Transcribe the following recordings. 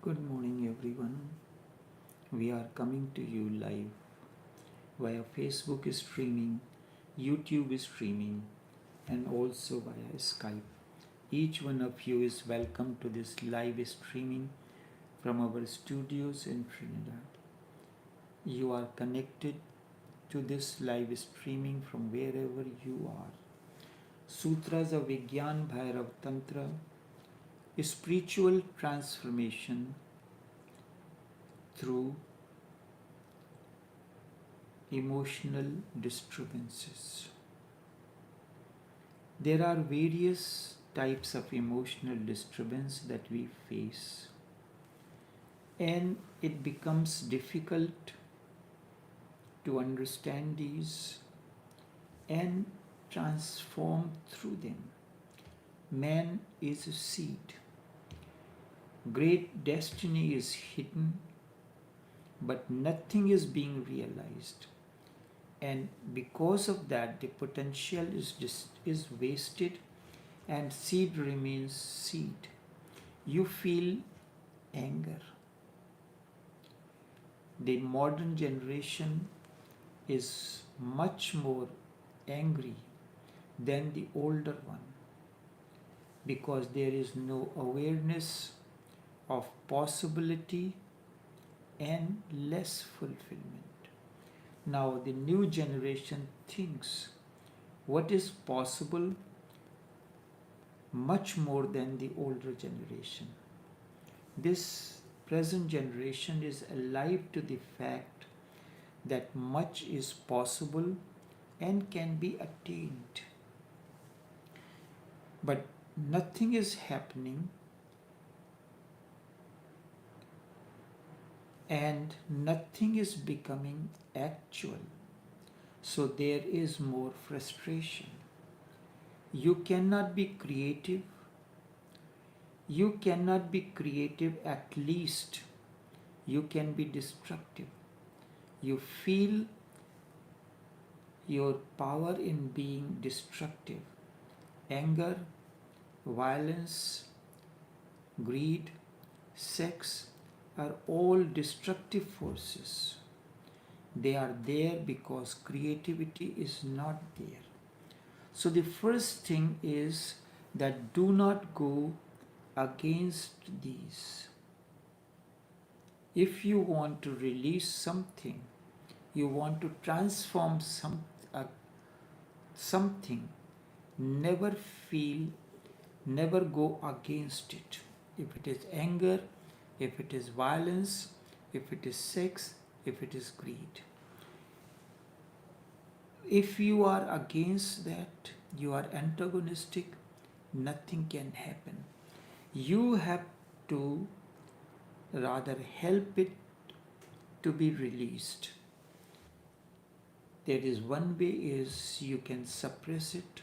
Good morning, everyone. We are coming to you live via Facebook is streaming, YouTube is streaming, and also via Skype. Each one of you is welcome to this live streaming from our studios in Trinidad. You are connected to this live streaming from wherever you are. Sutras of Vigyan Bhairav Tantra, spiritual transformation through emotional disturbances. There are various types of emotional disturbance that we face, and it becomes difficult to understand these and transform through them. Man is a seed. Great destiny is hidden, but nothing is being realized. And because of that, the potential is wasted and seed remains seed. You feel anger. The modern generation is much more angry than the older one because there is no awareness of possibility and less fulfillment. Now the new generation thinks what is possible much more than the older generation. This present generation is alive to the fact that much is possible and can be attained. But nothing is happening and nothing is becoming actual. So there is more frustration. You cannot be creative. You cannot be creative, at least you can be destructive. You feel your power in being destructive. Anger, violence, greed, sex are all destructive forces. They are there because creativity is not there. So the first thing is that do not go against these. If you want to release something, you want to transform something, never go against it. If it is anger, if it is violence, if it is sex, if it is greed. If you are against that, you are antagonistic, nothing can happen. You have to rather help it to be released. There is one way is you can suppress it,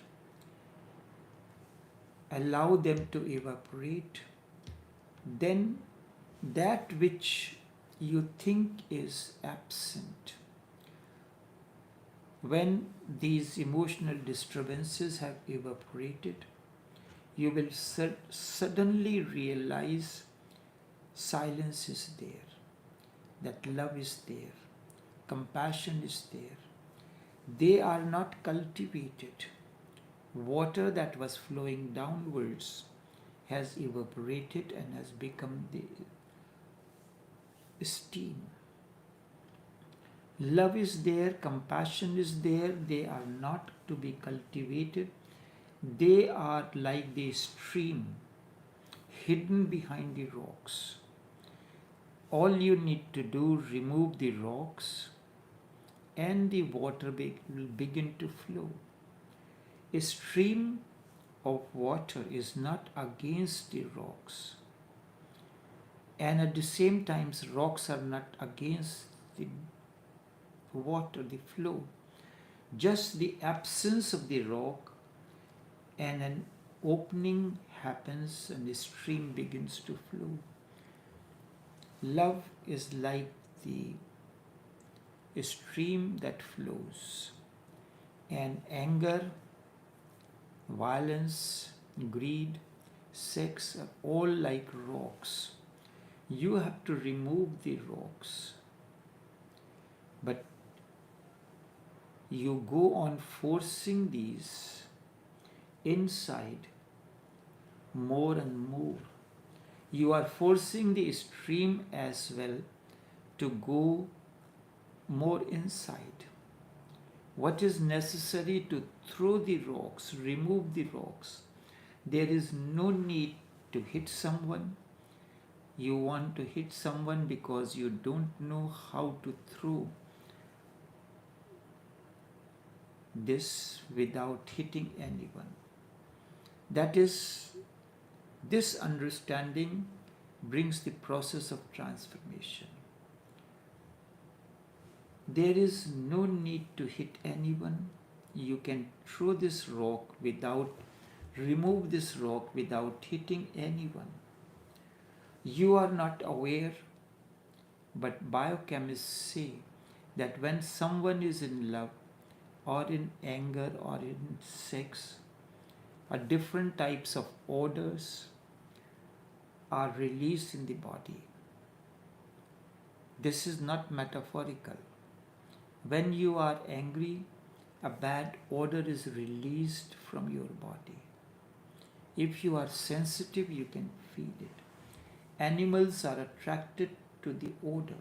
allow them to evaporate, then that which you think is absent. When these emotional disturbances have evaporated, you will suddenly realize silence is there, that love is there, compassion is there. They are not cultivated. Water that was flowing downwards has evaporated and has become the steam. Love is there, compassion is there, they are not to be cultivated. They are like the stream hidden behind the rocks. All you need to do, remove the rocks and the water will begin to flow. A stream of water is not against the rocks, and at the same time rocks are not against the water, the flow. Just the absence of the rock and an opening happens and the stream begins to flow. Love is like the stream that flows, and anger, violence, greed, sex are all like rocks. You have to remove the rocks. But you go on forcing these inside more and more. You are forcing the stream as well to go more inside. What is necessary to throw the rocks, remove the rocks? There is no need to hit someone. You want to hit someone because you don't know how to throw this without hitting anyone. That is, this understanding brings the process of transformation. There is no need to hit anyone. You can throw this rock without, remove this rock without hitting anyone. You are not aware, but biochemists say that when someone is in love or in anger or in sex, different types of odors are released in the body. This is not metaphorical. When you are angry, a bad odor is released from your body. If you are sensitive, you can feel it. Animals are attracted to the odor.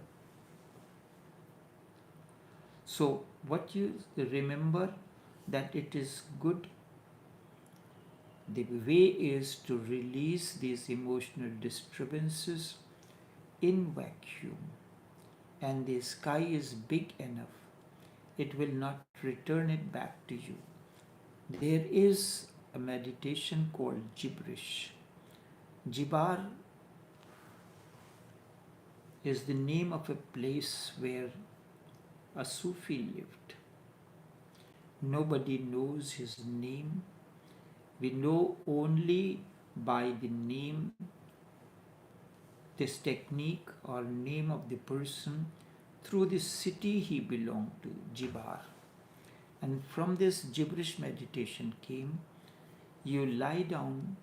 So, what you remember that it is good. The way is to release these emotional disturbances in vacuum, and the sky is big enough. It will not return it back to you. There is a meditation called gibberish. Jibar is the name of a place where a Sufi lived. Nobody knows his name. We know only by the name, this technique or name of the person, through the city he belonged to, Jibar. And from this gibberish meditation came, you lie down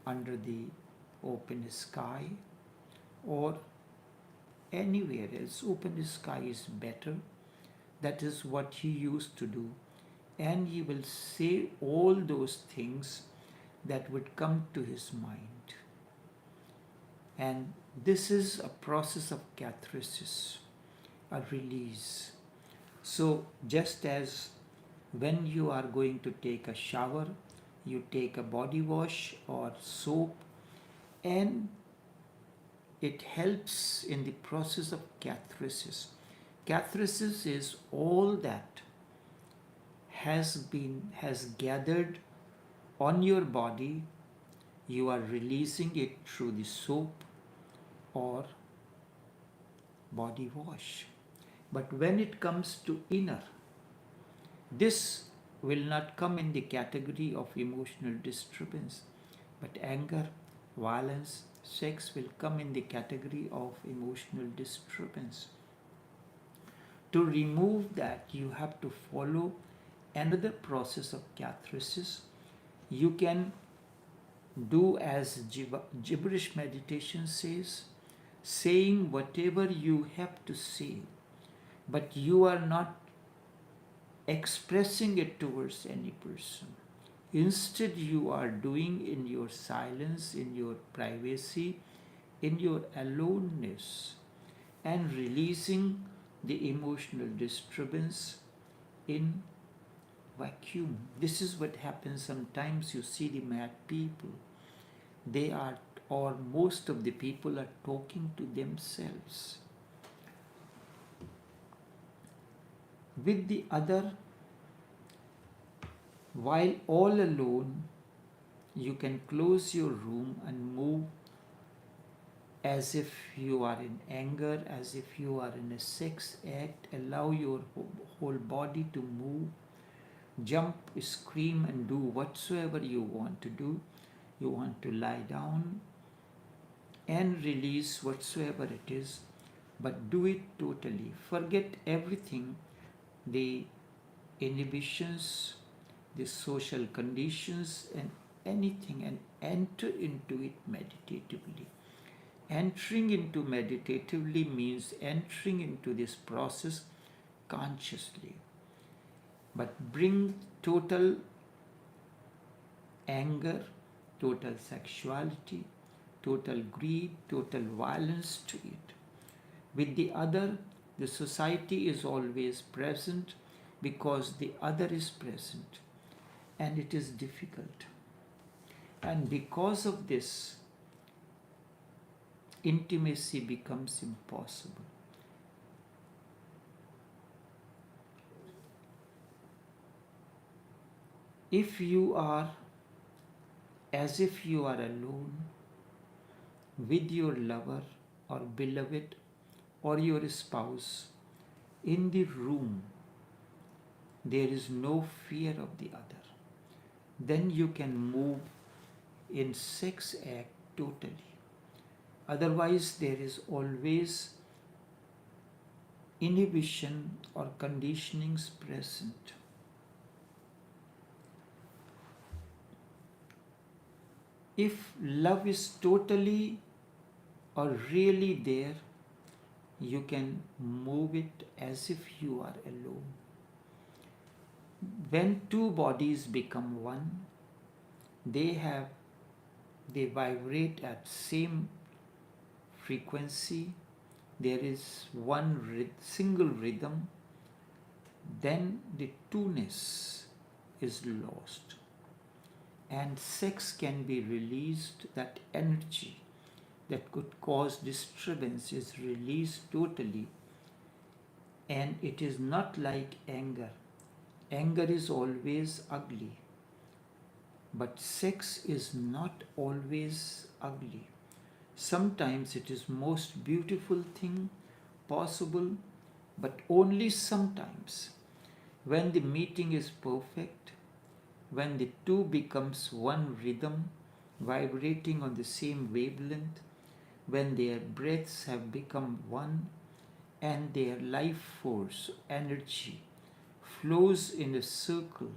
under the open sky or anywhere else. Open sky is better. That is what he used to do. And he will say all those things that would come to his mind. And this is a process of catharsis, a release. So just as when you are going to take a shower, you take a body wash or soap, and it helps in the process of catharsis. Catharsis is all that has gathered on your body. You are releasing it through the soap or body wash. But when it comes to inner, this will not come in the category of emotional disturbance, but anger, violence, sex will come in the category of emotional disturbance. To remove that, you have to follow another process of catharsis. You can do as gibberish meditation says, saying whatever you have to say, but you are not expressing it towards any person. Instead, you are doing in your silence, in your privacy, in your aloneness, and releasing the emotional disturbance in vacuum. This is what happens sometimes. You see the mad people. They are, or most of the people are talking to themselves. With the other, while all alone, you can close your room and move as if you are in anger, as if you are in a sex act. Allow your whole body to move, jump, scream, and do whatsoever you want to do. You want to lie down and release whatsoever it is, but do it totally. Forget everything, the inhibitions, the social conditions, and anything, and enter into it meditatively. Entering into meditatively means entering into this process consciously, but bring total anger, total sexuality, total greed, total violence to it. With the other, the society is always present because the other is present, and it is difficult. And because of this, intimacy becomes impossible. If you are as if you are alone with your lover or beloved or your spouse in the room, there is no fear of the other. Then you can move in sex act totally. Otherwise, there is always inhibition or conditionings present. If love is totally or really there, you can move it as if you are alone. When two bodies become one, they vibrate at same frequency. There is one single rhythm. Then the two-ness is lost, and sex can be released. That energy that could cause disturbance is released totally, and it is not like anger. Anger is always ugly, but sex is not always ugly. Sometimes it is most beautiful thing possible, but only sometimes. When the meeting is perfect, when the two becomes one rhythm, vibrating on the same wavelength, when their breaths have become one and their life force, energy, flows in a circle,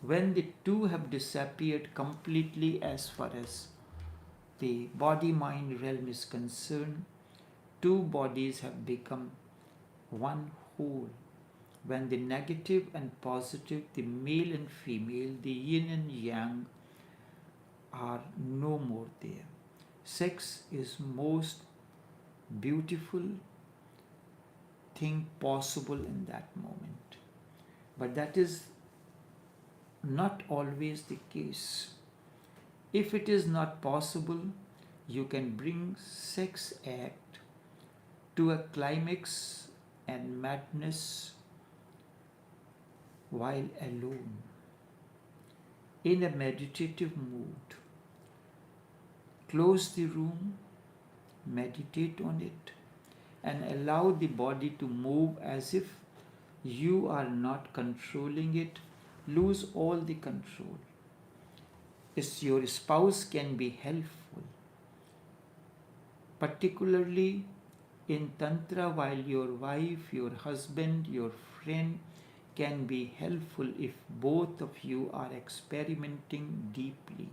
when the two have disappeared completely as far as the body-mind realm is concerned, two bodies have become one whole. When the negative and positive, the male and female, the yin and yang are no more there. Sex is most beautiful thing possible in that moment. But that is not always the case. If it is not possible, you can bring sex act to a climax and madness while alone, in a meditative mood. Close the room, meditate on it, and allow the body to move as if you are not controlling it. Lose all the control. Your spouse can be helpful, particularly in Tantra, while your wife, your husband, your friend can be helpful if both of you are experimenting deeply.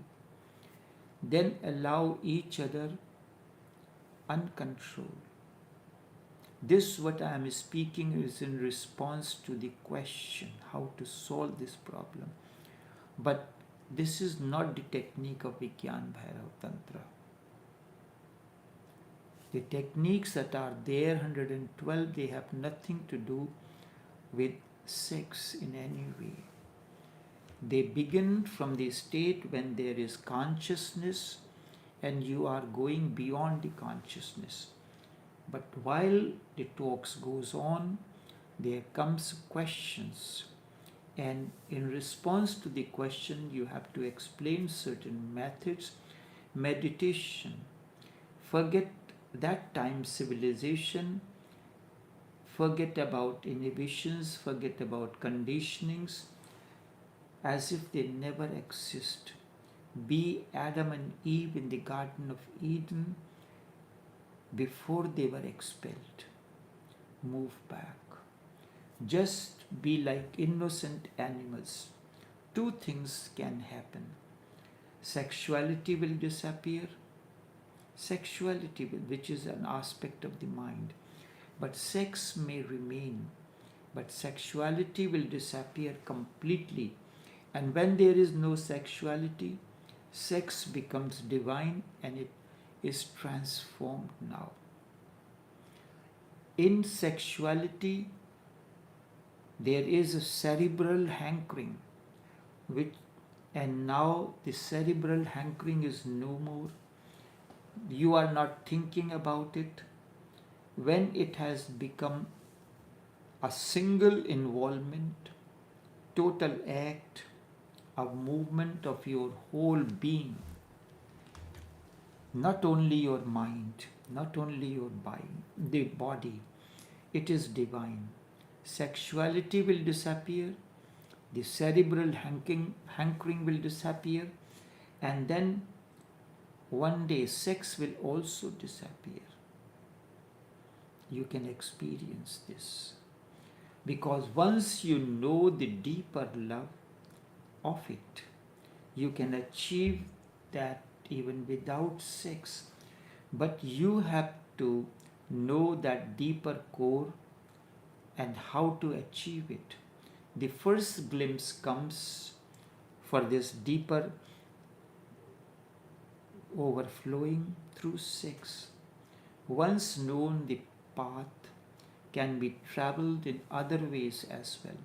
Then allow each other uncontrolled. This, what I am speaking, is in response to the question how to solve this problem. But this is not the technique of Vigyan Bhairav Tantra. The techniques that are there, 112, they have nothing to do with sex in any way. They begin from the state when there is consciousness and you are going beyond the consciousness. But while the talks goes on, there comes questions, and in response to the question you have to explain certain methods. Meditation, forget that time civilization, forget about inhibitions, forget about conditionings, as if they never exist. Be Adam and Eve in the Garden of Eden before they were expelled. Move back. Just be like innocent animals. Two things can happen. Sexuality will disappear. Sexuality, which is an aspect of the mind, but sex may remain, but sexuality will disappear completely. And when there is no sexuality, sex becomes divine and it is transformed now. In sexuality, there is a cerebral hankering, and now the cerebral hankering is no more. You are not thinking about it. When it has become a single involvement, total act of movement of your whole being, not only your mind, not only your body, it is divine. Sexuality will disappear, the cerebral hankering will disappear, and then one day sex will also disappear. You can experience this. Because once you know the deeper love of it, you can achieve that even without sex. But you have to know that deeper core and how to achieve it. The first glimpse comes for this deeper overflowing through sex. Once known, the path can be traveled in other ways as well.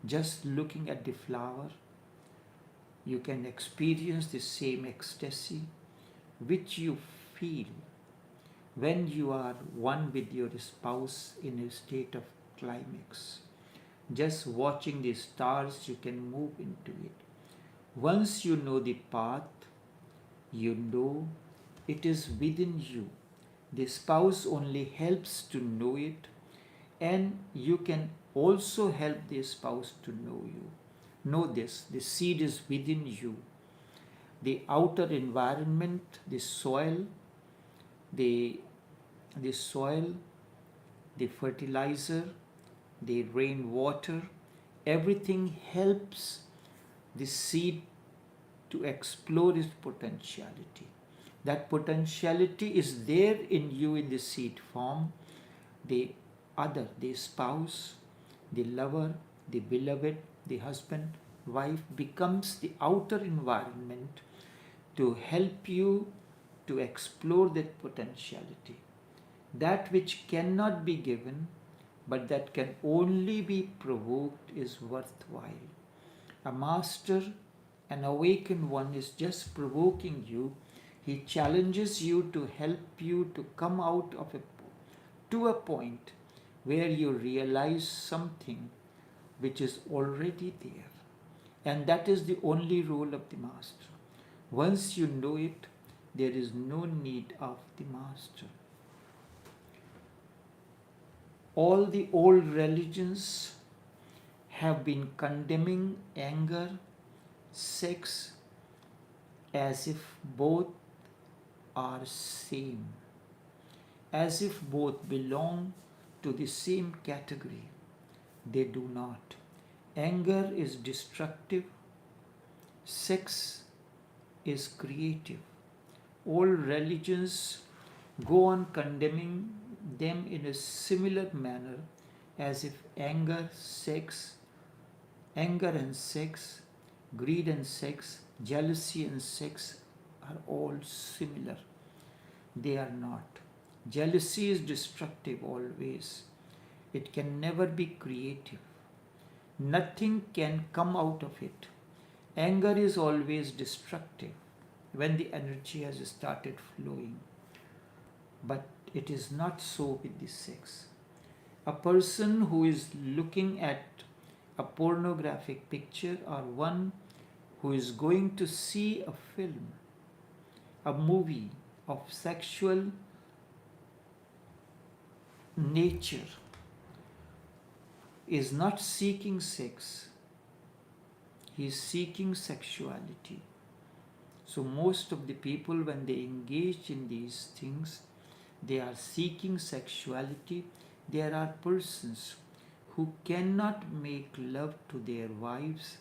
Just looking at the flower, you can experience the same ecstasy which you feel when you are one with your spouse in a state of climax. Just watching the stars, you can move into it. Once you know the path, you know it is within you. The spouse only helps to know it, and you can also help the spouse to know you. Know this, the seed is within you. The outer environment, the soil, the fertilizer, the rainwater, everything helps the seed to explore its potentiality. That potentiality is there in you in the seed form. The other, the spouse, the lover, the beloved, the husband, wife becomes the outer environment to help you to explore that potentiality. That which cannot be given, but that can only be provoked, is worthwhile. A master, an awakened one, is just provoking you. He challenges you to help you to come out of to a point where you realize something which is already there. And that is the only role of the master. Once you know it, there is no need of the master. All the old religions have been condemning anger, sex, as if both are same, as if both belong to the same category. They do not. Anger is destructive, sex is creative. All religions go on condemning them in a similar manner, as if anger and sex, greed and sex, jealousy and sex are all similar. They are not. Jealousy is destructive always. It can never be creative. Nothing can come out of it. Anger is always destructive when the energy has started flowing. But it is not so with the sex. A person who is looking at a pornographic picture, or one who is going to see a film, a movie of sexual nature, is not seeking sex. He is seeking sexuality. So most of the people, when they engage in these things, they are seeking sexuality. There are persons who cannot make love to their wives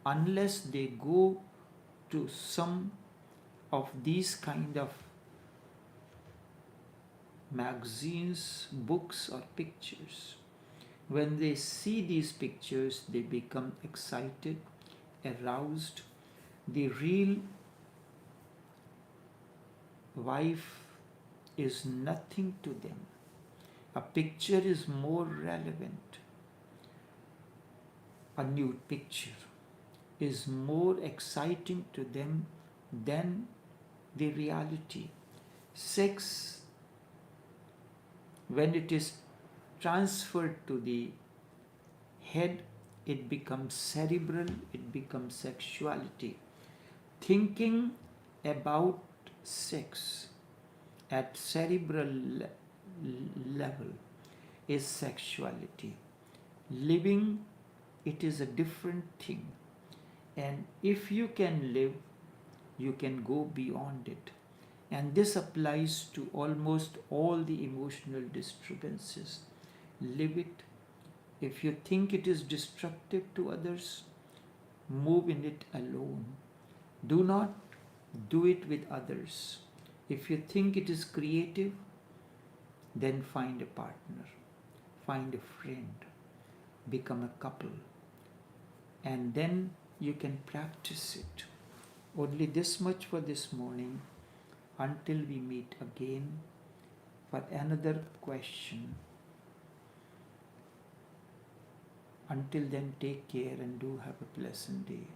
unless they go to some of these kind of magazines, books, or pictures. When they see these pictures, they become excited, aroused. The real wife is nothing to them. A picture is more relevant. A nude picture is more exciting to them than the reality. Sex, when it is transferred to the head, it becomes cerebral, it becomes sexuality. Thinking about sex at cerebral level is sexuality. Living it is a different thing. And if you can live, you can go beyond it. And this applies to almost all the emotional disturbances. Live it. If you think it is destructive to others, move in it alone. Do not do it with others. If you think it is creative, then find a partner, find a friend, become a couple, and then you can practice it. Only this much for this morning. Until we meet again for another question. Until then, take care and do have a pleasant day.